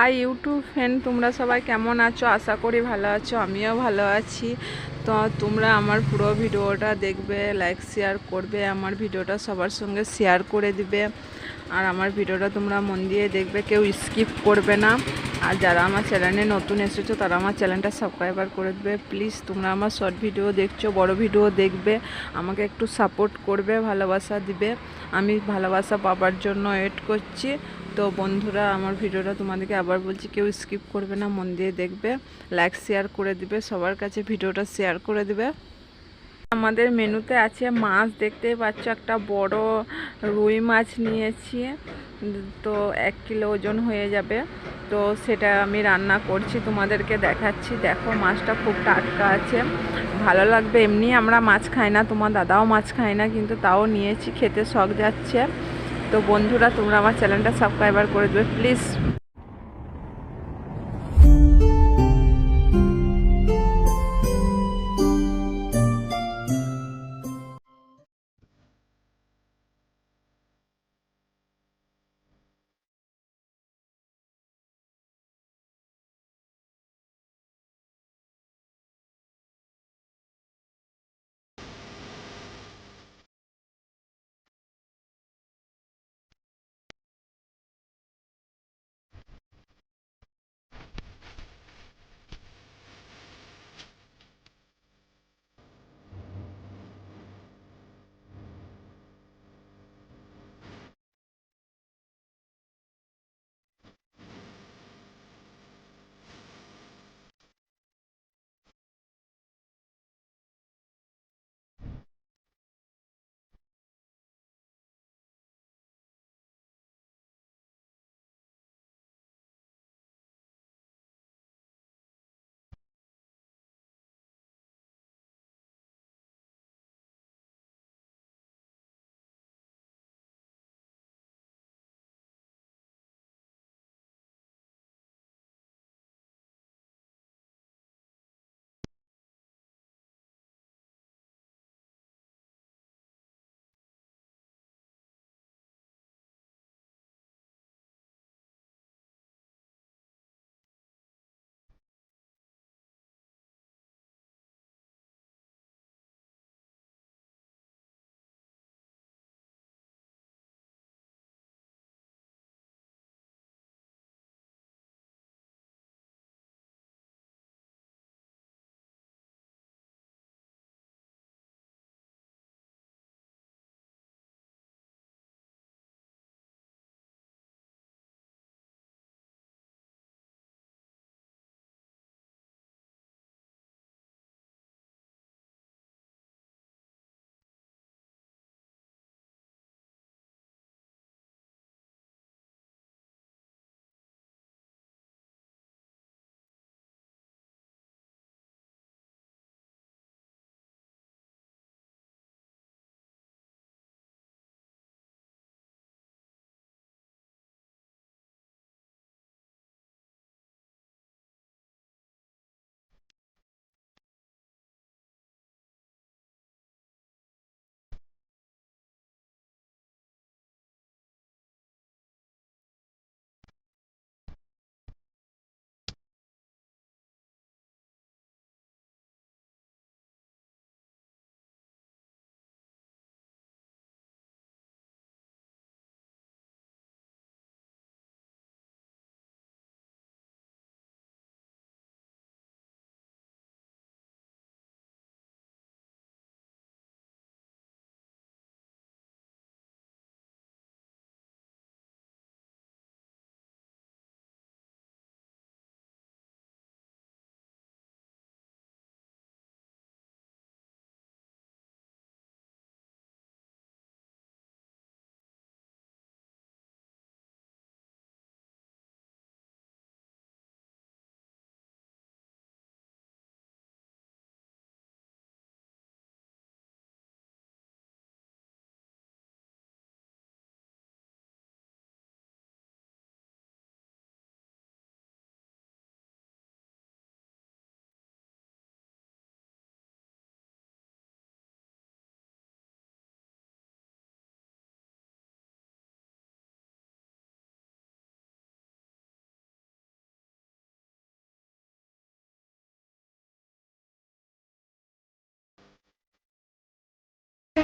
High YouTube friend, তোমরা সবাই কেমন আছো? আশা করি ভালো আছো, আমিও ভালো আছি। তো তোমরা আমার পুরো ভিডিওটা দেখবে, লাইক শেয়ার করবে, আমার ভিডিওটা সবার সঙ্গে শেয়ার করে দিবে। আর আমার ভিডিওটা তোমরা মন দিয়ে দেখবে, কেউ স্কিপ করবে না। আর যারা আমার চ্যানেলে নতুন এসেছো তারা আমার চ্যানেলটা সাবস্ক্রাইবার করে দেবে। প্লিজ তোমরা আমার শর্ট ভিডিও দেখছো, বড় ভিডিও দেখবে, আমাকে একটু সাপোর্ট করবে, ভালোবাসা দিবে। আমি ভালোবাসা পাবার জন্য ওয়েট করছি। তো বন্ধুরা, আমার ভিডিওটা তোমাদেরকে আবার বলছি, কেউ স্কিপ করবে না, মন দিয়ে দেখবে, লাইক শেয়ার করে দিবে, সবার কাছে ভিডিওটা শেয়ার করে দিবে। আমাদের মেনুতে আছে মাছ, দেখতেই পাচ্ছ একটা বড় রুই মাছ নিয়েছি। তো 1 কিলো ওজন হয়ে যাবে। তো সেটা আমি রান্না করছি, তোমাদেরকে দেখাচ্ছি। দেখো মাছটা খুব টাটকা আছে, ভালো লাগবে। এমনি আমরা মাছ খাই না, তোমার দাদাও মাছ খায় না, কিন্তু তাও নিয়েছি, খেতে শখ যাচ্ছে। তো বন্ধুরা, তোমরা আমার চ্যানেলটা সাবস্ক্রাইবার করে দেবে প্লিজ।